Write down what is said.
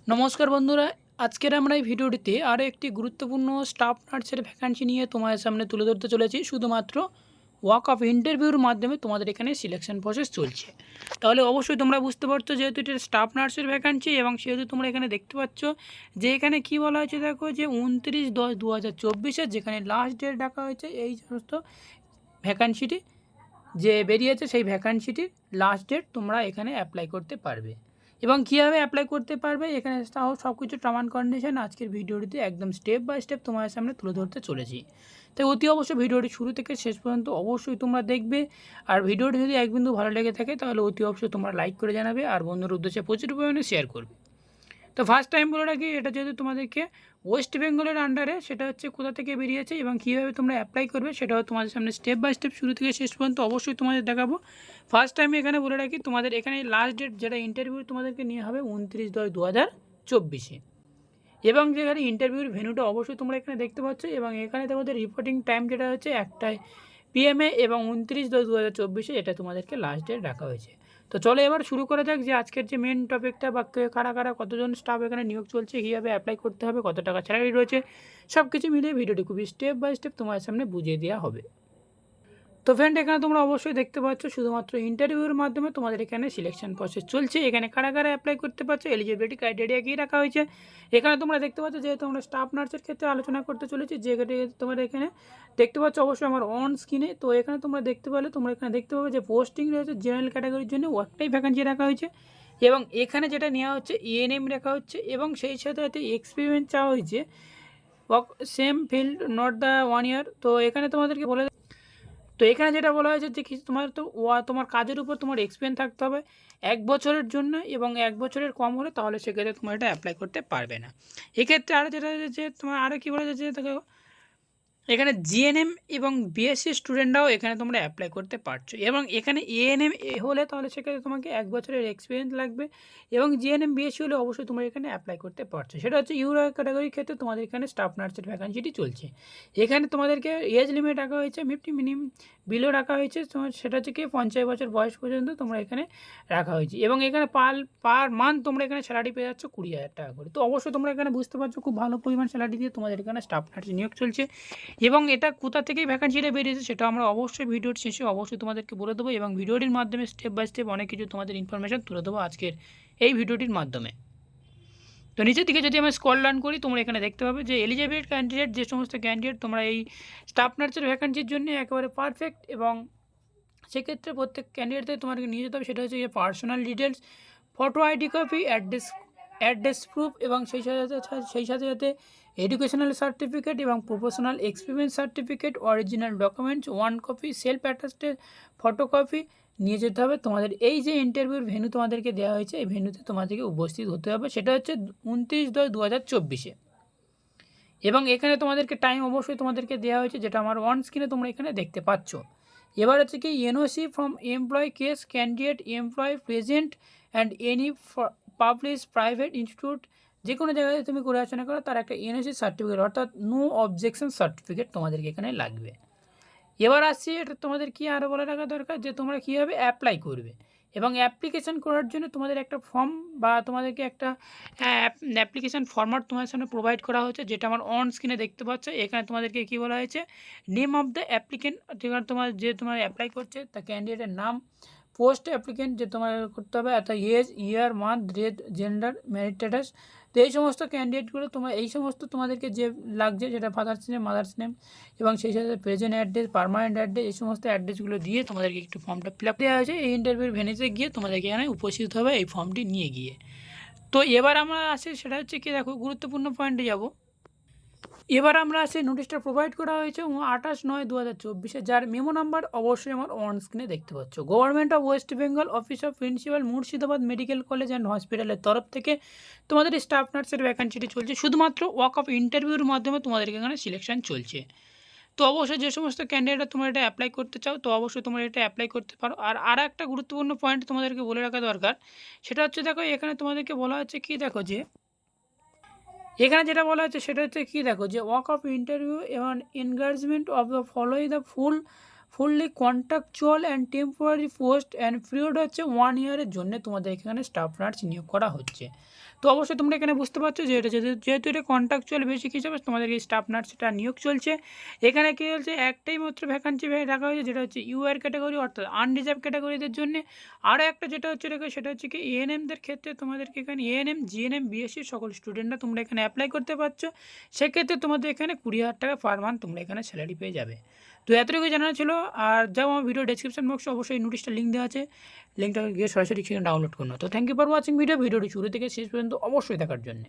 নমস্কার বন্ধুরা, আজকের আমরা এই ভিডিওটিতে আরও একটি গুরুত্বপূর্ণ স্টাফ নার্সের ভ্যাকান্সি নিয়ে তোমাদের সামনে তুলে ধরতে চলেছি। শুধুমাত্র ওয়াক অফ ইন্টারভিউর মাধ্যমে তোমাদের এখানে সিলেকশন প্রসেস চলছে। তাহলে অবশ্যই তোমরা বুঝতে পারছো যেহেতু এটা স্টাফ নার্সের ভ্যাকান্সি এবং সেহেতু তোমরা এখানে দেখতে পাচ্ছ যে এখানে কী বলা হয়েছে, দেখো যে 29/10/2024 যেখানে লাস্ট ডেট ডাকা হয়েছে এই সমস্ত ভ্যাকান্সিটি যে বেরিয়েছে সেই ভ্যাকান্সিটির লাস্ট ডেট তোমরা এখানে অ্যাপ্লাই করতে পারবে এবং কীভাবে অ্যাপ্লাই করতে পারবে এখানে তাও সব কিছু টার্ম অ্যান্ড কন্ডিশন আজকের ভিডিওটিতে একদম স্টেপ বাই স্টেপ তোমার সামনে তুলে ধরতে চলেছি। তাই অতি অবশ্যই ভিডিওটি শুরু থেকে শেষ পর্যন্ত অবশ্যই তোমরা দেখবে। আর ভিডিওটি যদি এক বিন্দু ভালো লেগে থাকে তাহলে অতি অবশ্যই তোমরা লাইক করে জানাবে আর বন্ধুর উদ্দেশ্যে প্রচুর পরিমাণে শেয়ার করবে। তো ফার্স্ট টাইম বলে রাখি, এটা যেহেতু তোমাদেরকে ওয়েস্ট বেঙ্গলের আন্ডারে, সেটা হচ্ছে কোথা থেকে বেরিয়েছে এবং কীভাবে তোমরা অ্যাপ্লাই করবে সেটাও তোমাদের সামনে স্টেপ বাই স্টেপ শুরু থেকে শেষ পর্যন্ত অবশ্যই তোমাদের দেখাবো। ফার্স্ট টাইমে এখানে বলে রাখি, তোমাদের এখানে লাস্ট ডেট যেটা ইন্টারভিউ তোমাদেরকে নিয়ে হবে 29/10/2024 এবং যেখানে ইন্টারভিউর ভেন্যুটা অবশ্যই তোমরা এখানে দেখতে পাচ্ছ এবং এখানে তোমাদের রিপোর্টিং টাইম যেটা হচ্ছে 1টা PM এবং 29/10/2024 এটা তোমাদেরকে লাস্ট ডেট রাখা হয়েছে। তো চলো এবার শুরু করা যাক যে আজকের যে মেন টপিকটা বা কারা কারা কতজন স্টাফ এখানে নিয়োগ চলছে, কীভাবে অ্যাপ্লাই করতে হবে, কত টাকা স্যালারি রয়েছে, সব কিছু মিলিয়ে ভিডিওটি খুবই স্টেপ বাই স্টেপ তোমার সামনে বুঝিয়ে দেওয়া হবে। তো ফ্রেন্ড, এখানে তোমরা অবশ্যই দেখতে পাচ্ছ শুধুমাত্র ইন্টারভিউর মাধ্যমে তোমাদের এখানে সিলেকশন প্রসেস চলছে। এখানে কারা কারা অ্যাপ্লাই করতে পারছো, এলিজিবিলিটি ক্রাইটেরিয়া কী রাখা হয়েছে এখানে তোমরা দেখতে পাচ্ছ। যেহেতু আমরা স্টাফ নার্সের ক্ষেত্রে আলোচনা করতে চলেছি, যে তোমরা এখানে দেখতে পাচ্ছ অবশ্যই আমার অন স্ক্রিনে। তো এখানে তোমরা দেখতে পাবে যে পোস্টিং রয়েছে জেনারেল ক্যাটাগরির জন্য একটাই ভ্যাকান্সি রাখা হয়েছে এবং এখানে যেটা নেওয়া হচ্ছে ENM রাখা হচ্ছে এবং সেই সাথে এক্সপিরিয়েন্স চাওয়া হয়েছে সেম ফিল্ড নট দ্য 1 ইয়ার। তো এখানে তোমাদেরকে বলে, তো এখানে যেটা বলা হয়েছে যে তোমার কাজের উপর তোমার এক্সপিরিয়েন্স থাকতে হবে 1 বছরের জন্য এবং 1 বছরের কম হলে তাহলে সেক্ষেত্রে তোমার এটা অ্যাপ্লাই করতে পারবে না। এক্ষেত্রে আরও যেটা যে তোমার আরও কী বলা যাচ্ছে, দেখো এখানে GNM এবং BSc স্টুডেন্টরাও এখানে তোমরা অ্যাপ্লাই করতে পারছো এবং এখানে ANM হলে তাহলে সেক্ষেত্রে তোমাকে 1 বছরের এক্সপিরিয়েন্স লাগবে এবং GNM BSc হলে অবশ্যই তোমরা এখানে অ্যাপ্লাই করতে পারছো। সেটা হচ্ছে ইউরো ক্যাটাগরির ক্ষেত্রে তোমাদের এখানে স্টাফ নার্সের ভ্যাকান্সিটি চলছে। এখানে তোমাদেরকে এজ লিমিট রাখা হয়েছে 50 মিনিমাম বিলো রাখা হয়েছে, তোমার সেটা হচ্ছে কি 50 বছর বয়স পর্যন্ত তোমরা এখানে রাখা হয়েছে এবং এখানে পার মান্থ তোমরা এখানে স্যালারি পেয়ে যাচ্ছ 20,000 টাকা করে। তো অবশ্যই তোমরা এখানে বুঝতে পারছো খুব ভালো পরিমাণ স্যালারি দিয়ে তোমাদের এখানে স্টাফ নার্স নিয়োগ চলছে এবং এটা কোথা থেকেই ভ্যাকান্সিটা বেরিয়েছে সেটা আমরা অবশ্যই ভিডিওর শেষে অবশ্যই তোমাদেরকে বলে দেবো এবং ভিডিওটির মাধ্যমে স্টেপ বাই স্টেপ অনেক কিছু তোমাদের ইনফরমেশান তুলে দেবো আজকের এই ভিডিওটির মাধ্যমে। তো নিচের দিকে যদি আমি স্ক্রল ডাউন করি তোমরা এখানে দেখতে পাবে যে এলিজিবল ক্যান্ডিডেট, যে সমস্ত ক্যান্ডিডেট তোমরা এই স্টাফ নার্সের ভ্যাকান্সির জন্য একেবারে পারফেক্ট এবং সেক্ষেত্রে প্রত্যেক ক্যান্ডিডেটদের তোমাকে নিয়ে যেতে হবে সেটা হচ্ছে যে personal details, photo ID copy, address proof এবং সেই সাথে সাথে এডুকেশনাল সার্টিফিকেট এবং professional experience certificate, original documents 1 copy, self attested photocopy নিয়ে যেতে হবে। তোমাদের এই যে ইন্টারভিউর ভেন্যু তোমাদেরকে দেওয়া হয়েছে এই ভেন্যুতে তোমাদেরকে উপস্থিত হতে হবে, সেটা হচ্ছে 29/10/2024 এবং এখানে তোমাদেরকে টাইম অবশ্যই তোমাদেরকে দেওয়া হয়েছে যেটা আমার অন স্ক্রিনে তোমরা এখানে দেখতে পাচ্ছ। এবার হচ্ছে কি NOC from employ case candidate employ present and any publish private institute, যে কোনো জায়গায় তুমি করে আসো না করো তার একটা NOC সার্টিফিকেট অর্থাৎ নো অবজেকশন সার্টিফিকেট তোমাদেরকে এখানে লাগবে। এবার আসছি, এটা তোমাদের কি আরও বলে রাখা দরকার যে তোমরা কীভাবে অ্যাপ্লাই করবে এবং অ্যাপ্লিকেশান করার জন্য তোমাদের একটা ফর্ম বা তোমাদেরকে একটা অ্যাপ্লিকেশান ফর্ম্যাট তোমাদের সামনে প্রোভাইড করা হয়েছে যেটা আমার অন স্ক্রিনে দেখতে পাচ্ছ। এখানে তোমাদেরকে কী বলা হয়েছে, নেম অফ দ্য অ্যাপ্লিকেন্ট, যেখানে তোমার অ্যাপ্লাই করছে তা ক্যান্ডিডেটের নাম, পোস্ট অ্যাপ্লিকেন্ট যে তোমার করতে হবে, অর্থাৎ age, year, month, date, gender, married status. তো এই সমস্ত ক্যান্ডিডেটগুলো এই সমস্ত তোমাদেরকে যে লাগছে যেটা ফাদার্স নেম, মাদার্স নেম এবং সেই সাথে প্রেজেন্ট অ্যাড্রেস, পার্মানেন্ট অ্যাড্রেস, এই সমস্ত অ্যাড্রেসগুলো দিয়ে তোমাদেরকে একটু ফর্মটা ফিল আপ দেওয়া হয়েছে। এই ইন্টারভিউর ভেন্যুতে গিয়ে তোমাদেরকে এখানে উপস্থিত হবে এই ফর্মটি নিয়ে গিয়ে। তো এবার আমরা আসি, সেটা হচ্ছে কি দেখো গুরুত্বপূর্ণ পয়েন্টে যাব। এবার আমরা সেই নোটিশটা প্রোভাইড করা হয়েছে 28/9/2024, যার মেমো নাম্বার অবশ্যই আমার অন স্ক্রিনে দেখতে পাচ্ছ। Government of West Bengal office of principal Murshidabad medical college and হসপিটালের তরফ থেকে তোমাদের স্টাফ নার্সের ভ্যাকান্সিটি চলছে। শুধুমাত্র ওয়াক অফ ইন্টারভিউর মাধ্যমে তোমাদেরকে এখানে সিলেকশন চলছে। তো অবশ্যই যে সমস্ত ক্যান্ডিডেটরা তোমরা এটা অ্যাপ্লাই করতে চাও তো অবশ্যই তোমরা এটা অ্যাপ্লাই করতে পারো। আর একটা গুরুত্বপূর্ণ পয়েন্ট তোমাদেরকে বলে রাখা দরকার, সেটা হচ্ছে দেখো এখানে তোমাদেরকে বলা হচ্ছে কি, দেখো যে এখানে যেটা বলা হচ্ছে সেটা হচ্ছে কি, দেখো যে ওয়াক অফ ইন্টারভিউ এবং engagement of the following the full fully contractual and temporary post and period হচ্ছে 1 ইয়ারের জন্য তোমাদের এখানে স্টাফ নার্স নিয়োগ করা হচ্ছে। তো অবশ্যই তোমরা এখানে বুঝতে পারছো যে এটা যেহেতু এটা কন্ট্রাকচুয়াল বেসিক হিসাবে তোমাদের এই স্টাফ নার্সটা নিয়োগ চলছে। এখানে কী হচ্ছে, একটাই মাত্র ভ্যাকান্সি রাখা হয়েছে, যেটা হচ্ছে ইউআর ক্যাটাগরি অর্থাৎ আনরিজার্ভ ক্যাটাগরিদের জন্য। আরও একটা যেটা হচ্ছে সেটা হচ্ছে কি এএনএমদের ক্ষেত্রে তোমাদেরকে এখানে এএনএম, জিএনএম, বিএসসি সকল স্টুডেন্টরা তোমরা এখানে অ্যাপ্লাই করতে পারছো। সেক্ষেত্রে তোমাদের এখানে 20,000 টাকা পার মান্থ তোমরা এখানে স্যালারি পেয়ে যাবে। তো এতটুকুই জানা ছিল। আর যাও আমার ভিডিও ডেসক্রিপশন বক্সে অবশ্যই নোটিশটা লিঙ্ক দেওয়া আছে, লিঙ্কটা গিয়ে সরাসরি সেখানে ডাউনলোড করুন। তো থ্যাংক ইউ ফর ওয়াচিং ভিডিওটি শুরু থেকে শেষ পর্যন্ত অবশ্যই দেখার জন্য।